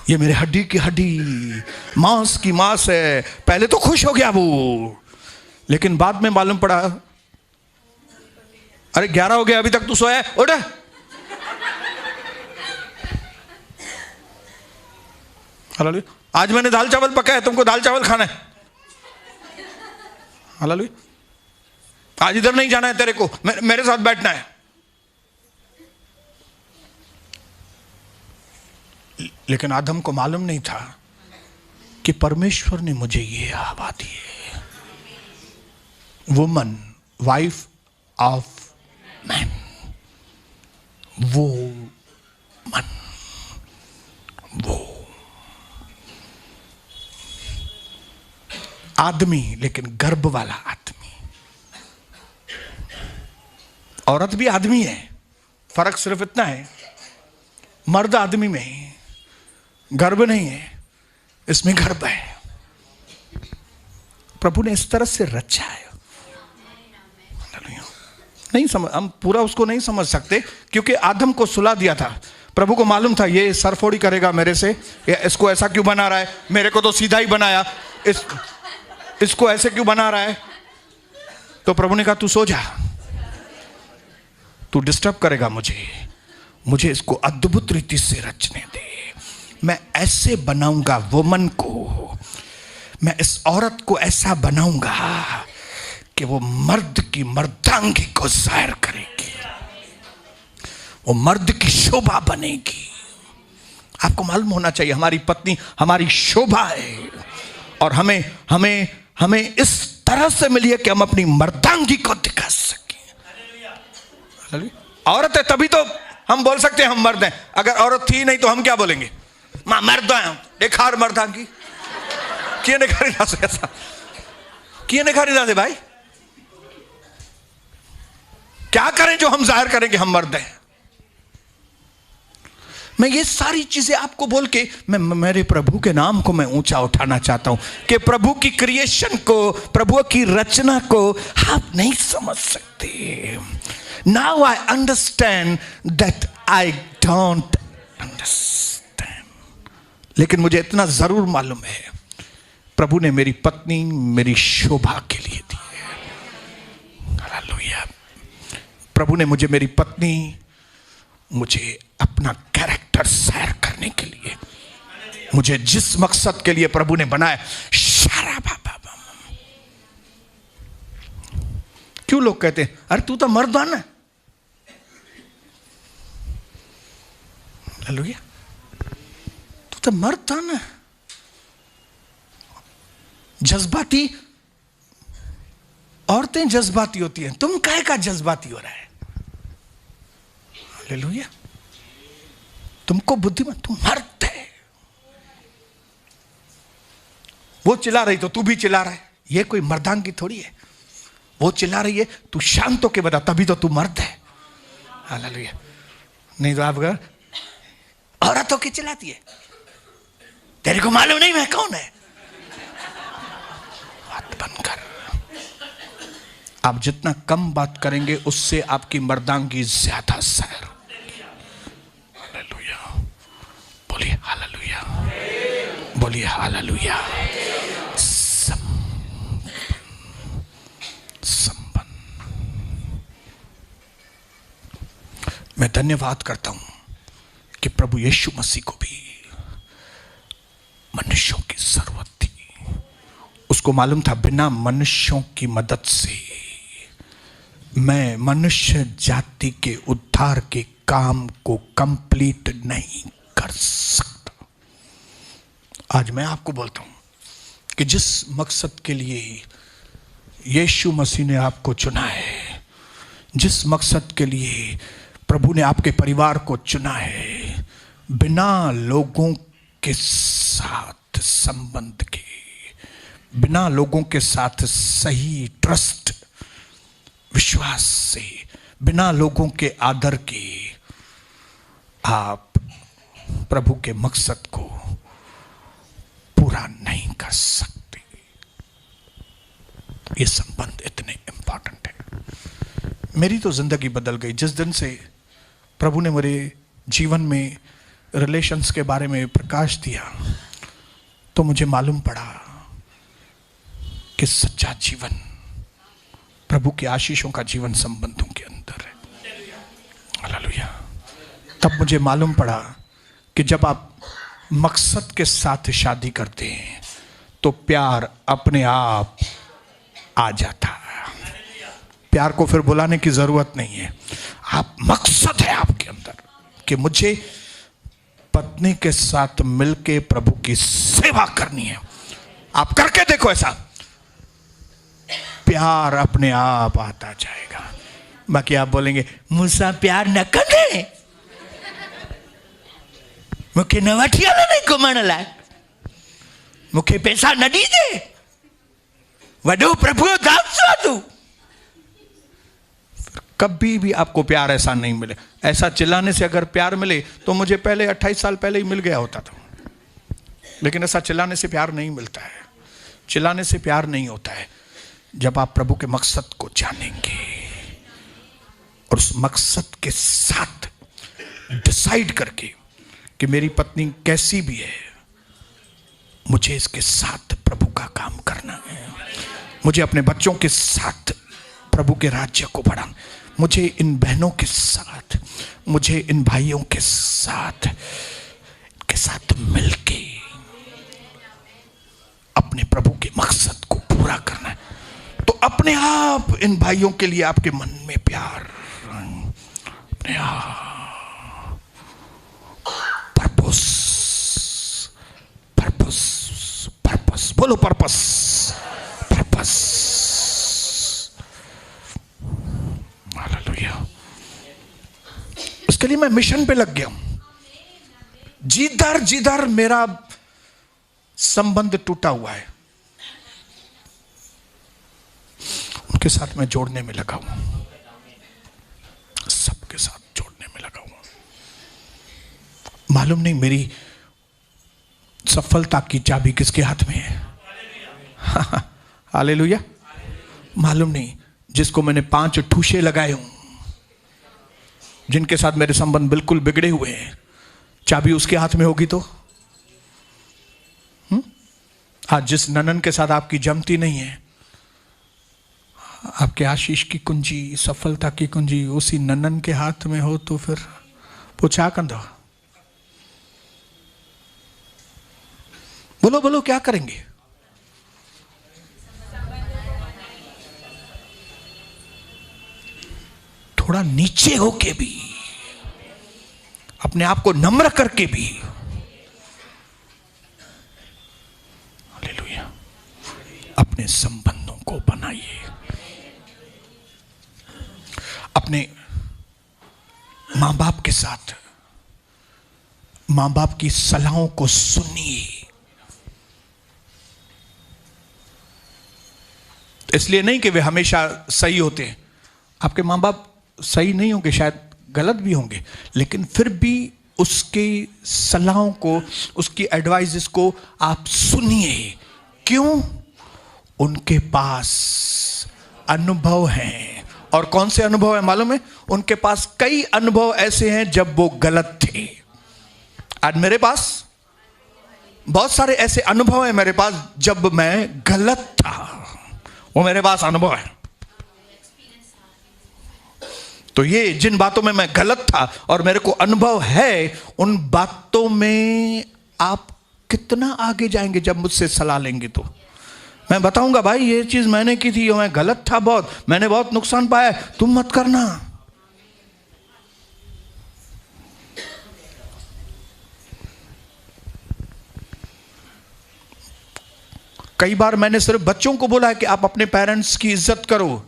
ये मेरे हड्डी की हड्डी, मांस की मांस है, पहले तो खुश हो गया वो, लेकिन बाद में मालूम पड़ा, अरे 11 हो गया, अभी तक तू सोया है, उठ। हालेलुया। आज मैंने दाल चावल पकाया, तुमको दाल चावल खाना है। हालेलुया। आज इधर नहीं जाना है तेरे को, मेरे साथ बैठना है। लेकिन आदम को मालूम नहीं था कि परमेश्वर ने मुझे ये हवा दी है, वुमन, वाइफ ऑफ मैन, वो मन, वो आदमी, लेकिन गर्भ वाला आदमी। औरत भी आदमी है, फर्क सिर्फ इतना है, मर्द आदमी में है, गर्भ नहीं है, इसमें गर्भ है। प्रभु ने इस तरह से रचा है। नहीं समझ, हम पूरा उसको नहीं समझ सकते, क्योंकि आदम को सुला दिया था। प्रभु को मालूम था ये सरफोड़ी करेगा मेरे से, इसको ऐसा क्यों बना रहा है, मेरे को तो सीधा ही बनाया, इसको ऐसे क्यों बना रहा है। तो प्रभु ने कहा तू सो जा, तू डिस्टर्ब करेगा मुझे इसको अद्भुत रीति से रचने दे। मैं ऐसे बनाऊंगा वुमन को, मैं इस औरत को ऐसा बनाऊंगा कि वो मर्द की मर्दांगी को जाहिर करेगी, वो मर्द की शोभा बनेगी। आपको मालूम होना चाहिए हमारी पत्नी हमारी शोभा है, और हमें इस तरह से मिली है कि हम अपनी मर्दांगी को दिखा सकें। औरत है तभी तो हम बोल सकते हैं हम मर्द हैं, अगर औरत थी नहीं तो हम क्या बोलेंगे, मां मर्द हैं, देखार मर्दांगी किए निखारी ना से, ऐसा किए निखारी ना से। भाई क्या करें जो हम जाहिर करें कि हम मर्द हैं। मैं ये सारी चीजें आपको बोल के मैं मेरे प्रभु के नाम को मैं ऊंचा उठाना चाहता हूं कि प्रभु की क्रिएशन को, प्रभु की रचना को आप नहीं समझ सकते। Now I understand that I don't understand, लेकिन मुझे इतना जरूर मालूम है प्रभु ने मेरी पत्नी मेरी शोभा के लिए दी है। हालेलुया। प्रभु ने मुझे मेरी पत्नी, मुझे अपना कैरेक्टर शेयर करने के लिए, मुझे जिस मकसद के लिए प्रभु ने बनाया, शारा बाबा। क्यों लोग कहते हैं अरे तू तो मर्दान है, हालेलुया, तू तो मर्दान है। जज्बाती औरतें जज्बाती होती हैं, तुम काहे का जज्बाती हो रहा है। हालेलुया। तुमको बुद्धिमान, तुम मर्द है। वो चिल्ला रही तो तू भी चिल्ला रहा है, ये कोई मर्दांगी थोड़ी है। वो चिल्ला रही है, तू शांत होके बता, तभी तो तू मर्द है। हालेलुया। नहीं तो आप अगर औरत होके चिल्लाती है, तेरे को मालूम नहीं मैं कौन है, बात बंद कर। आप जितना कम बात करेंगे उससे आपकी मर्दांगी ज्यादा सैर होगी। हालेलुया। बोलिए हालेलुया, बोलिए हालेलुया। मैं धन्यवाद करता हूं कि प्रभु यीशु मसीह को भी मनुष्यों की जरूरत थी। उसको मालूम था बिना मनुष्यों की मदद से मैं मनुष्य जाति के उद्धार के काम को कंप्लीट नहीं कर सकता। आज मैं आपको बोलता हूं कि जिस मकसद के लिए यीशु मसीह ने आपको चुना है, जिस मकसद के लिए प्रभु ने आपके परिवार को चुना है, बिना लोगों के साथ संबंध के, बिना लोगों के साथ सही ट्रस्ट विश्वास से, बिना लोगों के आदर के आप प्रभु के मकसद को पूरा नहीं कर सकते। ये संबंध इतने इंपॉर्टेंट है। मेरी तो जिंदगी बदल गई जिस दिन से प्रभु ने मेरे जीवन में रिलेशंस के बारे में प्रकाश दिया, तो मुझे मालूम पड़ा कि सच्चा जीवन प्रभु के आशीषों का जीवन संबंधों के अंदर है। हालेलुया। तब मुझे मालूम पड़ा कि जब आप मकसद के साथ शादी करते हैं तो प्यार अपने आप आ जाता है। प्यार को फिर बुलाने की जरूरत नहीं है। आप मकसद है आपके अंदर कि मुझे पत्नी के साथ मिलके प्रभु की सेवा करनी है। आप करके देखो ऐसा, प्यार अपने आप आता जाएगा। बाकी आप बोलेंगे मुझसे प्यार न करे, मुझे नवठिया नहीं घुमण लाए, मुझे पैसा न दीजे, वडो प्रभु दास तू। कभी भी आपको प्यार ऐसा नहीं मिले। ऐसा चिल्लाने से अगर प्यार मिले तो मुझे पहले 28 साल पहले ही मिल गया होता था। लेकिन ऐसा चिल्लाने से प्यार नहीं मिलता है। चिल्लाने से प्यार नहीं होता है। जब आप प्रभु के मकसद को जानेंगे और उस मकसद के साथ डिसाइड करके कि मेरी पत्नी कैसी भी है, मुझे इसके साथ प्रभु का काम करना है, मुझे अपने बच्चों के साथ प्रभु के राज्य को बढ़ाना, मुझे इन बहनों के साथ, मुझे इन भाइयों के साथ मिलके अपने प्रभु के मकसद को पूरा करना है, तो अपने आप इन भाइयों के लिए आपके मन में प्यार, अपने आप पर्पस, पर्पस, पर्पस, बोलो पर्पस, पर्पस। हालेलुया। उसके लिए मैं मिशन पे लग गया हूं। जिधर मेरा संबंध टूटा हुआ है उनके साथ मैं जोड़ने में लगा हूं, सबके साथ जोड़ने में लगा हूं। मालूम नहीं मेरी सफलता की चाबी किसके हाथ में है। हालेलुया। मालूम नहीं जिसको मैंने 5 ठूसे लगाए हूं, जिनके साथ मेरे संबंध बिल्कुल बिगड़े हुए हैं, चाबी उसके हाथ में होगी तो आज जिस ननन के साथ आपकी जमती नहीं है, आपके आशीष की कुंजी, सफलता की कुंजी उसी ननन के हाथ में हो तो फिर पूछा कंधो। बोलो बोलो क्या करेंगे? थोड़ा नीचे होके भी, अपने आप को नम्र करके भी, हालेलुया, अपने संबंधों को बनाइए। अपने मां बाप के साथ मां बाप की सलाहों को सुनिए। इसलिए नहीं कि वे हमेशा सही होते हैं। आपके मां बाप सही नहीं होंगे, शायद गलत भी होंगे, लेकिन फिर भी उसकी सलाहों को, उसकी एडवाइजेस को आप सुनिए। क्यों? उनके पास अनुभव हैं। और कौन से अनुभव है मालूम है? उनके पास कई अनुभव ऐसे हैं जब वो गलत थे। आज मेरे पास बहुत सारे ऐसे अनुभव हैं, मेरे पास जब मैं गलत था, वो मेरे पास अनुभव है। तो ये जिन बातों में मैं गलत था और मेरे को अनुभव है, उन बातों में आप कितना आगे जाएंगे जब मुझसे सलाह लेंगे। तो मैं बताऊंगा भाई ये चीज मैंने की थी, मैं गलत था, बहुत मैंने बहुत नुकसान पाया, तुम मत करना। कई बार मैंने सिर्फ बच्चों को बोला है कि आप अपने पेरेंट्स की इज्जत करो,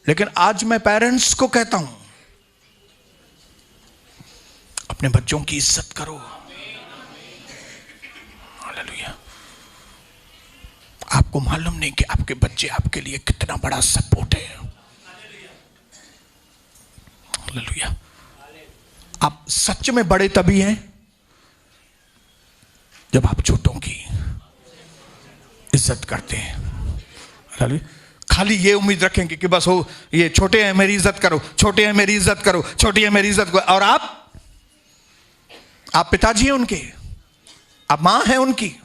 लेकिन आज मैं पेरेंट्स को कहता हूं अपने बच्चों की इज्जत करो। हालेलुया। आपको मालूम नहीं कि आपके बच्चे आपके लिए कितना बड़ा सपोर्ट है। हालेलुया। आप सच में बड़े तभी हैं जब आप छोटों की इज्जत करते हैं। हालेलुया। खाली ये उम्मीद रखेंगे कि बस हो, ये छोटे हैं मेरी इज्जत करो, छोटे हैं मेरी इज्जत करो, छोटी है मेरी इज्जत करो। और आप पिताजी हैं उनके, आप मां हैं उनकी,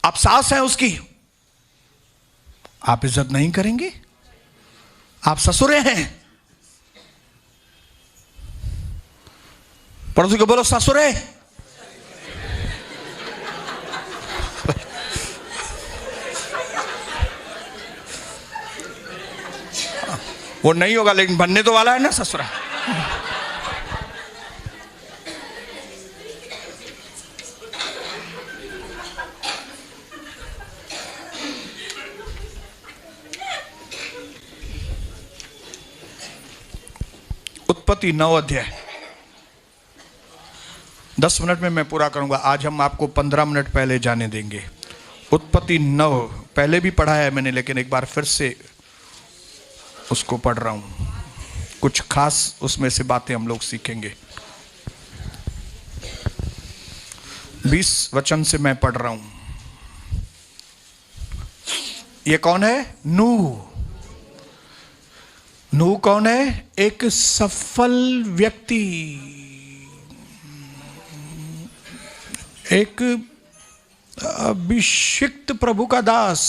आप सास हैं उसकी, आप इज्जत नहीं करेंगे? आप ससुरे हैं। पड़ोसी को बोलो ससुरे। वो नहीं होगा लेकिन बनने तो वाला है ना ससुरा। उत्पत्ति 9 अध्याय। 10 मिनट में मैं पूरा करूंगा। आज हम आपको 15 मिनट पहले जाने देंगे। उत्पत्ति 9 पहले भी पढ़ा है मैंने, लेकिन एक बार फिर से उसको पढ़ रहा हूं। कुछ खास उसमें से बातें हम लोग सीखेंगे। 20 वचन से मैं पढ़ रहा हूं। ये कौन है? नूह। नूह कौन है? एक सफल व्यक्ति, एक अभिषिक्त प्रभु का दास,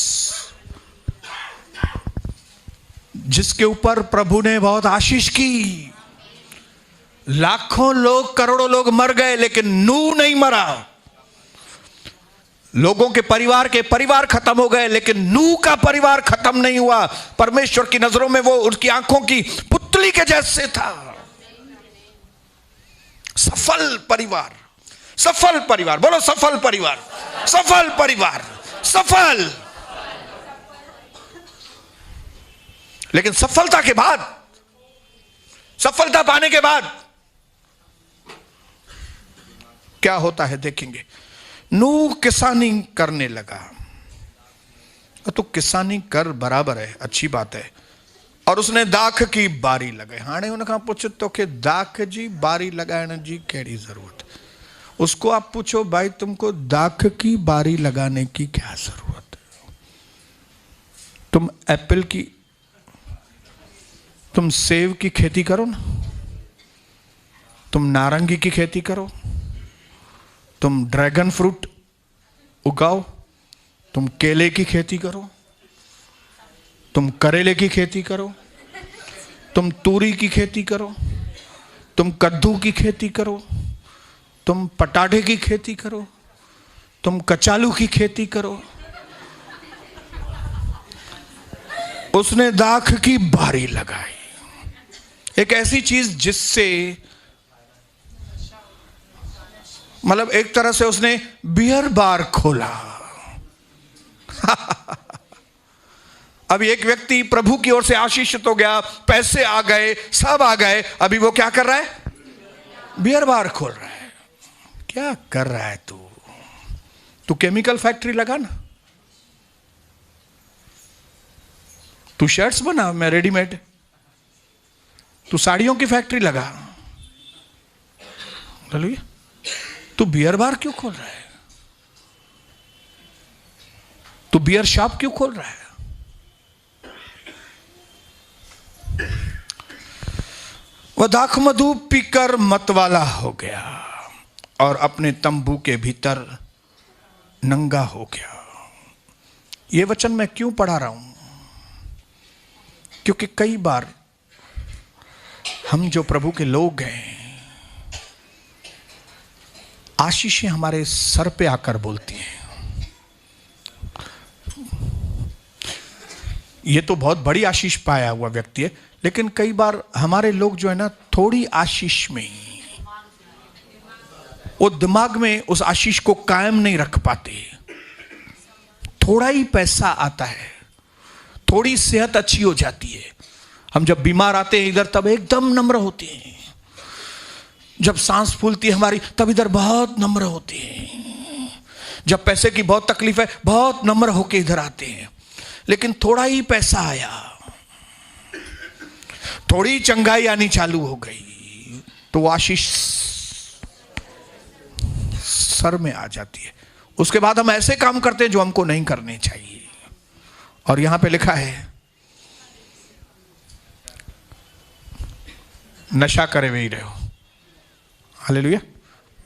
जिसके ऊपर प्रभु ने बहुत आशीष की। लाखों लोग, करोड़ों लोग मर गए, लेकिन नूह नहीं मरा। लोगों के परिवार खत्म हो गए, लेकिन नूह का परिवार खत्म नहीं हुआ। परमेश्वर की नजरों में वो उसकी आंखों की पुतली के जैसे था। सफल परिवार, सफल परिवार, बोलो सफल परिवार, सफल परिवार, सफल। लेकिन सफलता के बाद, सफलता पाने के बाद क्या होता है देखेंगे। नूह किसानी करने लगा। तो किसानी कर बराबर है, अच्छी बात है। और उसने दाख की बारी लगाई। हाणे उनका पूछो तो कि दाख जी बारी लगाने जी केड़ी जरूरत। उसको आप पूछो, भाई तुमको दाख की बारी लगाने की क्या जरूरत है? तुम एप्पल की, तुम सेब की खेती करो ना, तुम नारंगी की खेती करो, तुम ड्रैगन फ्रूट उगाओ, तुम केले की खेती करो, तुम करेले की खेती करो, तुम तूरी की खेती करो, तुम कद्दू की खेती करो, तुम पटाटे की खेती करो, तुम कचालू की खेती करो। उसने दाख की बारी लगाई, एक ऐसी चीज जिससे, मतलब एक तरह से उसने बियर बार खोला। अभी एक व्यक्ति प्रभु की ओर से आशीषित हो गया, पैसे आ गए, सब आ गए, अभी वो क्या कर रहा है? बियर बार खोल रहा है। क्या कर रहा है तू? तू केमिकल फैक्ट्री लगा ना, तू शर्ट्स बना, मैं रेडीमेड, तू साड़ियों की फैक्ट्री लगा। चलिए, तू बियर बार क्यों खोल रहा है? तू बियर शॉप क्यों खोल रहा है? वह दाख मधु पीकर मतवाला हो गया और अपने तंबू के भीतर नंगा हो गया। यह वचन मैं क्यों पढ़ा रहा हूं? क्योंकि कई बार हम जो प्रभु के लोग हैं, आशीषें हमारे सर पे आकर बोलती हैं। ये तो बहुत बड़ी आशीष पाया हुआ व्यक्ति है, लेकिन कई बार हमारे लोग जो है ना, थोड़ी आशीष में, वो दिमाग में उस आशीष को कायम नहीं रख पाते। थोड़ा ही पैसा आता है, थोड़ी सेहत अच्छी हो जाती है, हम जब बीमार आते हैं इधर तब एकदम नम्र होते हैं, जब सांस फूलती है हमारी तब इधर बहुत नम्र होते हैं, जब पैसे की बहुत तकलीफ है बहुत नम्र होके इधर आते हैं। लेकिन थोड़ा ही पैसा आया, थोड़ी चंगाई आनी चालू हो गई, तो आशीष सर में आ जाती है। उसके बाद हम ऐसे काम करते हैं जो हमको नहीं करने चाहिए। और यहां पे लिखा है, नशा करे हुए ही रहो। हालेलुया।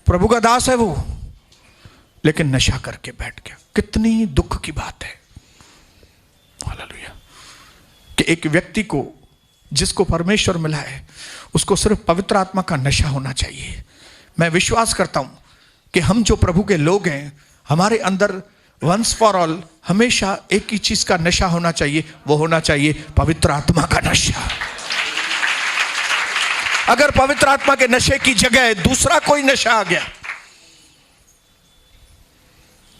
प्रभु का दास है वो, लेकिन नशा करके बैठ गया। कितनी दुख की बात है। हालेलुया। कि एक व्यक्ति को, जिसको परमेश्वर मिला है, उसको सिर्फ पवित्र आत्मा का नशा होना चाहिए। मैं विश्वास करता हूं कि हम जो प्रभु के लोग हैं, हमारे अंदर वंस फॉर ऑल हमेशा एक ही चीज का नशा होना चाहिए, वो होना चाहिए पवित्र आत्मा का नशा। अगर पवित्र आत्मा के नशे की जगह दूसरा कोई नशा आ गया,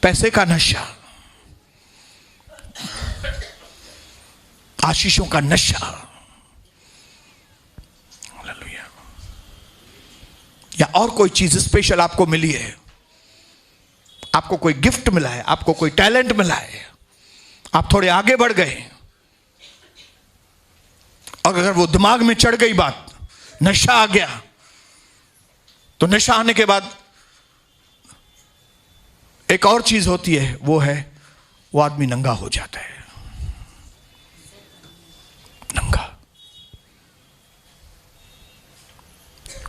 पैसे का नशा, आशीषों का नशा, हालेलुया, या और कोई चीज स्पेशल आपको मिली है, आपको कोई गिफ्ट मिला है, आपको कोई टैलेंट मिला है, आप थोड़े आगे बढ़ गए, और अगर वो दिमाग में चढ़ गई बात, नशा आ गया, तो नशा आने के बाद एक और चीज होती है, वो है वो आदमी नंगा हो जाता है। नंगा।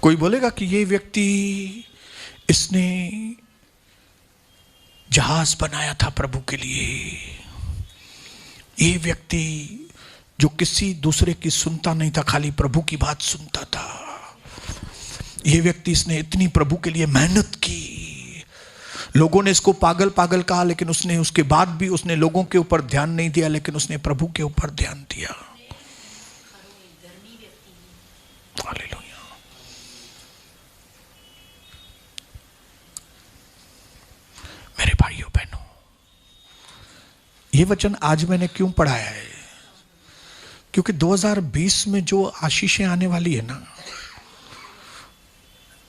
कोई बोलेगा कि ये व्यक्ति, इसने जहाज बनाया था प्रभु के लिए, ये व्यक्ति जो किसी दूसरे की सुनता नहीं था, खाली प्रभु की बात सुनता था, ये व्यक्ति, इसने इतनी प्रभु के लिए मेहनत की, लोगों ने इसको पागल पागल कहा, लेकिन उसने उसके बाद भी उसने लोगों के ऊपर ध्यान नहीं दिया, लेकिन उसने प्रभु के ऊपर ध्यान दिया। हालेलुया। मेरे भाइयों बहनों, ये वचन आज मैंने क्यों पढ़ाया है? क्योंकि 2020 में जो आशीषें आने वाली है ना,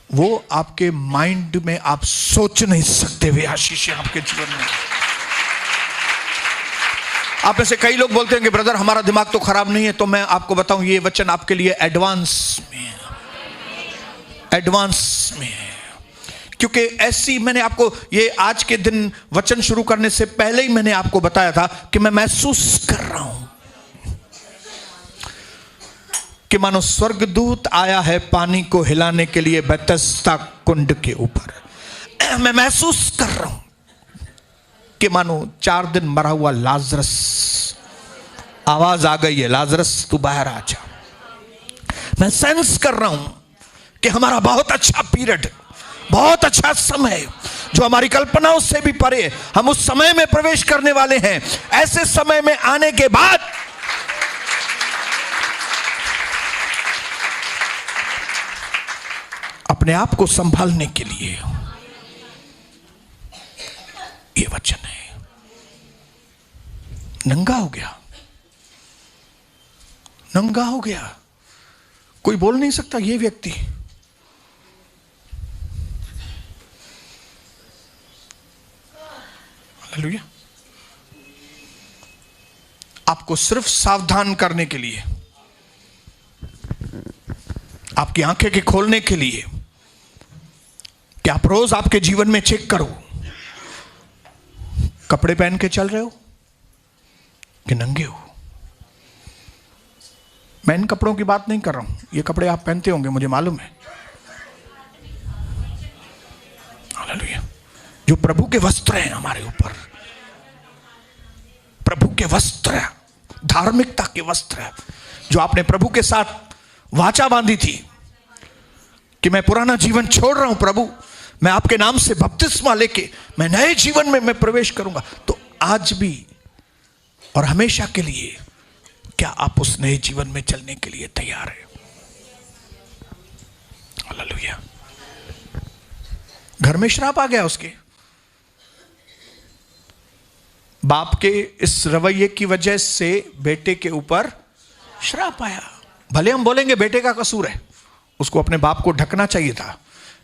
वो आपके माइंड में आप सोच नहीं सकते वे आशीषें आपके जीवन में। आप में से कई लोग बोलते हैं कि ब्रदर हमारा दिमाग तो खराब नहीं है, तो मैं आपको बताऊं, ये वचन आपके लिए एडवांस में है, एडवांस में है। क्योंकि ऐसी, मैंने आपको ये आज के दिन वचन शुरू करने से पहले ही मैंने आपको बताया था कि मैं महसूस कर रहा हूं कि मानो स्वर्गदूत आया है पानी को हिलाने के लिए बेथेस्दा कुंड के ऊपर। मैं महसूस कर रहा हूं कि मानो 4 दिन मरा हुआ लाजरस, आवाज आ गई है, लाजरस तू बाहर आ जा। मैं सेंस कर रहा हूं कि हमारा बहुत अच्छा पीरियड, बहुत अच्छा समय, जो हमारी कल्पनाओं से भी परे, हम उस समय में प्रवेश करने वाले हैं। ऐसे समय में आने के बाद अपने आप को संभालने के लिए ये वचन है। नंगा हो गया, नंगा हो गया, कोई बोल नहीं सकता ये व्यक्ति। हालेलुया। आपको सिर्फ सावधान करने के लिए, आपकी आंखें के खोलने के लिए कि आप रोज आपके जीवन में चेक करो, कपड़े पहन के चल रहे हो कि नंगे हो। मैं इन कपड़ों की बात नहीं कर रहा हूं, ये कपड़े आप पहनते होंगे, मुझे मालूम है। हालेलुया। जो प्रभु के वस्त्र हैं हमारे ऊपर, प्रभु के वस्त्र, धार्मिकता के वस्त्र, जो आपने प्रभु के साथ वाचा बांधी थी कि मैं पुराना जीवन छोड़ रहा हूं प्रभु, मैं आपके नाम से बपतिस्मा लेके मैं नए जीवन में मैं प्रवेश करूंगा। तो आज भी और हमेशा के लिए क्या आप उस नए जीवन में चलने के लिए तैयार हैं? हालेलुया। घर में श्राप आ गया उसके, बाप के इस रवैये की वजह से बेटे के ऊपर श्राप आया। भले हम बोलेंगे बेटे का कसूर है, उसको अपने बाप को ढकना चाहिए था,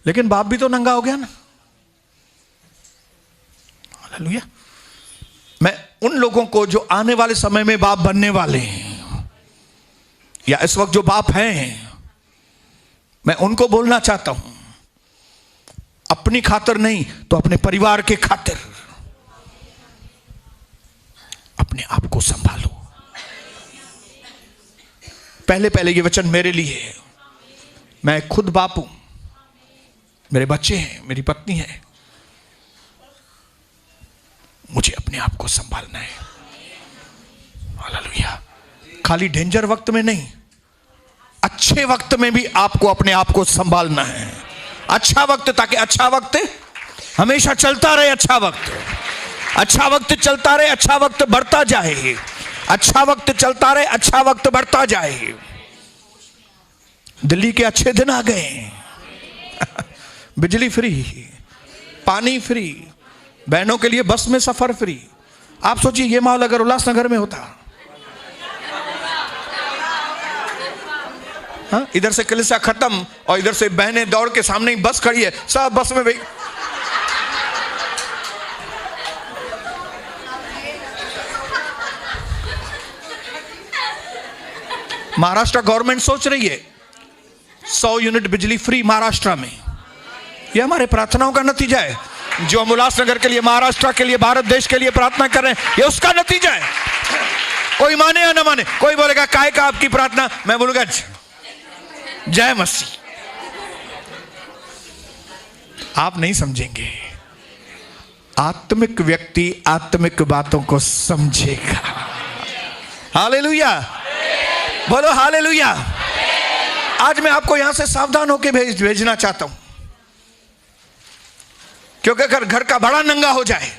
लेकिन बाप भी तो नंगा हो गया ना। हालेलुया। मैं उन लोगों को जो आने वाले समय में बाप बनने वाले हैं, या इस वक्त जो बाप हैं, मैं उनको बोलना चाहता हूं, अपनी खातिर नहीं तो अपने परिवार के खातिर अपने आप को संभालो। पहले पहले ये वचन मेरे लिए है। मैं खुद बाप हूं, मेरे बच्चे हैं, मेरी पत्नी है, मुझे अपने आप को संभालना है। हालेलुया। खाली डेंजर वक्त में नहीं, अच्छे वक्त में भी आपको अपने आप को संभालना है। अच्छा वक्त, ताकि अच्छा वक्त हमेशा चलता रहे, अच्छा वक्त चलता रहे, अच्छा वक्त बढ़ता जाए, अच्छा वक्त चलता रहे, अच्छा वक्त बढ़ता जाए। दिल्ली के अच्छे दिन आ गए, बिजली फ्री, पानी फ्री, बहनों के लिए बस में सफर फ्री। आप सोचिए ये माहौल अगर उल्लासनगर में होता, हाँ, इधर से कलीसिया खत्म और इधर से बहनें दौड़ के सामने ही बस खड़ी है, सब बस में भाई। महाराष्ट्र गवर्नमेंट सोच रही है 100 यूनिट बिजली फ्री महाराष्ट्र में। यह हमारे प्रार्थनाओं का नतीजा है। जो हम उल्लासनगर के लिए, महाराष्ट्र के लिए, भारत देश के लिए प्रार्थना कर रहे हैं, यह उसका नतीजा है। कोई माने या ना माने, कोई बोलेगा काय का आपकी प्रार्थना, मैं बोलूंगा जय मसीह। आप नहीं समझेंगे। आत्मिक व्यक्ति आत्मिक बातों को समझेगा। हालेलुया, बोलो हालेलुया। आज मैं आपको यहां से सावधान होकर भेजना चाहता हूं, क्योंकि अगर घर का बड़ा नंगा हो जाए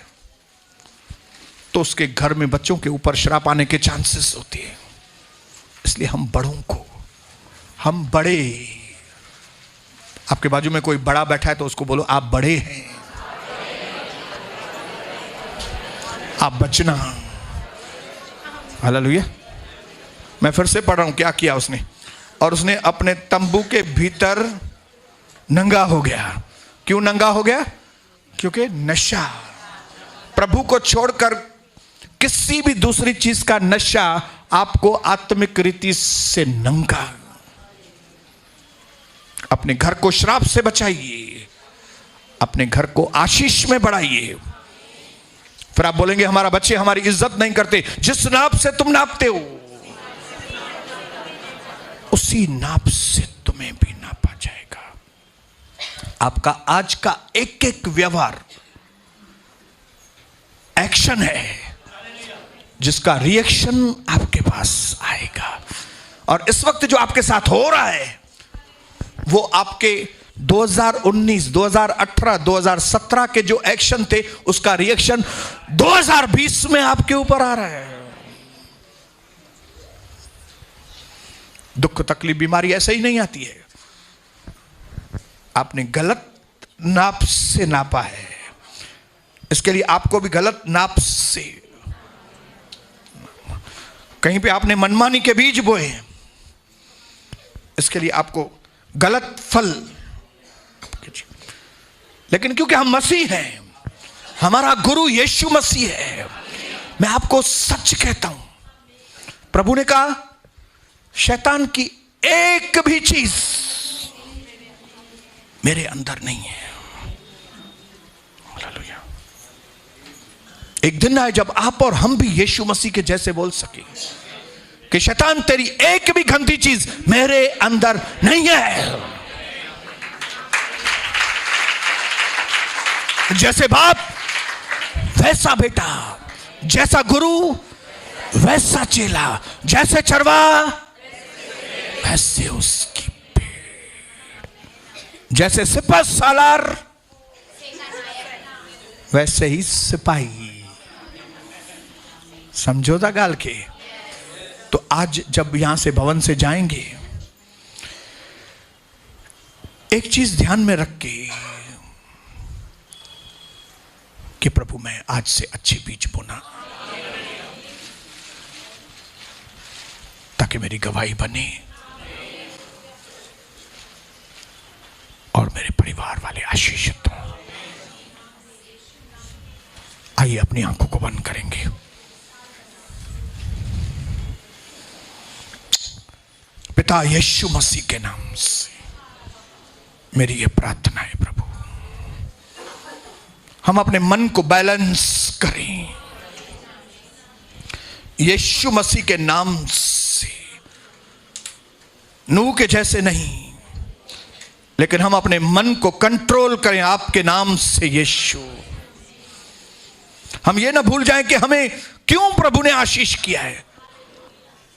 तो उसके घर में बच्चों के ऊपर श्राप आने के चांसेस होते हैं। इसलिए हम बड़ों को, हम बड़े, आपके बाजू में कोई बड़ा बैठा है तो उसको बोलो आप बड़े हैं, आप बचना। हालेलुया। मैं फिर से पढ़ रहा हूं क्या किया उसने। और उसने अपने तंबू के भीतर नंगा हो गया। क्यों नंगा हो गया? क्योंकि नशा, प्रभु को छोड़कर किसी भी दूसरी चीज का नशा आपको आत्मिक रीति से नंगा। अपने घर को श्राप से बचाइए, अपने घर को आशीष में बढ़ाइए। फिर आप बोलेंगे हमारा बच्चे हमारी इज्जत नहीं करते। जिस नाप से तुम नापते हो उसी नाप से तुम्हें भी नापा जाएगा। आपका आज का एक एक व्यवहार एक्शन है जिसका रिएक्शन आपके पास आएगा। और इस वक्त जो आपके साथ हो रहा है वो आपके 2019, 2018, 2017 के जो एक्शन थे उसका रिएक्शन 2020 में आपके ऊपर आ रहा है। दुख तकलीफ बीमारी ऐसे ही नहीं आती है। आपने गलत नाप से नापा है, इसके लिए आपको भी गलत नाप से, कहीं पे आपने मनमानी के बीज बोए, इसके लिए आपको गलत फल। लेकिन क्योंकि हम मसीह हैं, हमारा गुरु यीशु मसीह है, मैं आपको सच कहता हूं, प्रभु ने कहा शैतान की एक भी चीज मेरे अंदर नहीं है। हालेलुया। एक दिन आए जब आप और हम भी यीशु मसीह के जैसे बोल सके कि शैतान तेरी एक भी गंदी चीज मेरे अंदर नहीं है। जैसे बाप वैसा बेटा, जैसा गुरु वैसा चेला, जैसे चरवा वैसे उसकी भेड़, जैसे सिपह सालार वैसे ही सिपाही। समझौता गाल के। तो आज जब यहां से भवन से जाएंगे, एक चीज ध्यान में रख के कि प्रभु मैं आज से अच्छे बीज बोना, ताकि मेरी गवाही बने और मेरे परिवार वाले आशीषित हों। आइए अपनी आंखों को बंद करेंगे। पिता यीशु मसीह के नाम से मेरी यह प्रार्थना है प्रभु, हम अपने मन को बैलेंस करें यीशु मसीह के नाम से। नूह के जैसे नहीं, लेकिन हम अपने मन को कंट्रोल करें आपके नाम से यीशु। हम ये ना भूल जाएं कि हमें क्यों प्रभु ने आशीष किया है।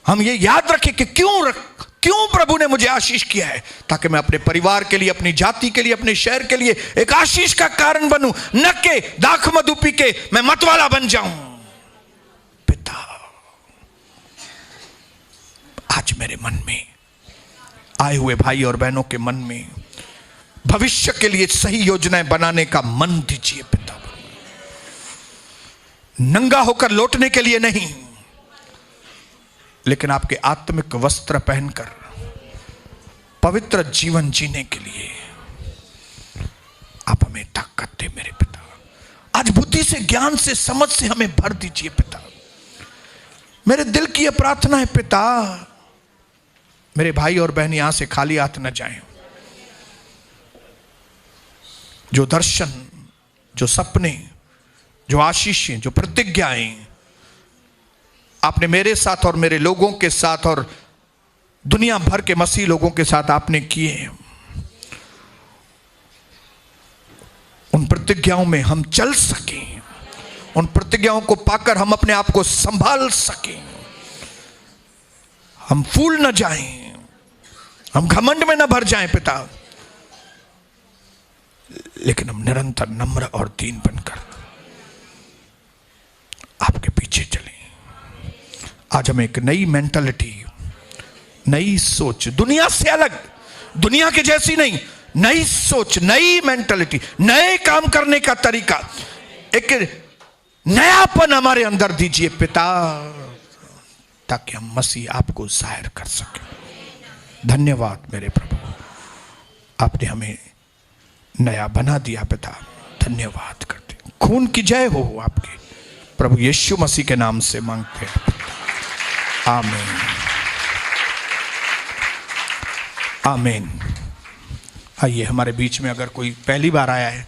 हम ये याद रखें कि क्यों प्रभु ने मुझे आशीष किया है, ताकि मैं अपने परिवार के लिए, अपनी जाति के लिए, अपने शहर के लिए एक आशीष का कारण बनूं, न के दाख मधु पी के मैं मतवाला बन जाऊं। पिता आज मेरे मन में आए हुए भाई और बहनों के मन में भविष्य के लिए सही योजनाएं बनाने का मन दीजिए पिता। नंगा होकर लौटने के लिए नहीं, लेकिन आपके आत्मिक वस्त्र पहनकर पवित्र जीवन जीने के लिए आप हमें ताकत दे मेरे पिता। आज बुद्धि से, ज्ञान से, समझ से हमें भर दीजिए पिता। मेरे दिल की यह प्रार्थना है पिता, मेरे भाई और बहन यहां से खाली हाथ न जाएं। जो दर्शन, जो सपने, जो आशीषें, जो प्रतिज्ञाएं आपने मेरे साथ और मेरे लोगों के साथ और दुनिया भर के मसीह लोगों के साथ आपने किए, उन प्रतिज्ञाओं में हम चल सकें, उन प्रतिज्ञाओं को पाकर हम अपने आप को संभाल सकें, हम फूल न जाएं, हम घमंड में न भर जाएं पिता, लेकिन हम निरंतर नम्र और दीन बनकर आपके पीछे चलें। आज हमें एक नई मेंटालिटी, नई सोच, दुनिया से अलग, दुनिया के जैसी नहीं, नई सोच, नई मेंटालिटी, नए काम करने का तरीका, एक नयापन हमारे अंदर दीजिए पिता, ताकि हम मसीह आपको जाहिर कर सकें। धन्यवाद मेरे प्रभु, आपने हमें नया बना दिया पिता, धन्यवाद करते। खून की जय हो आपके, प्रभु यीशु मसीह के नाम से मांगते हैं, आमीन, आमीन। आइए, हमारे बीच में अगर कोई पहली बार आया है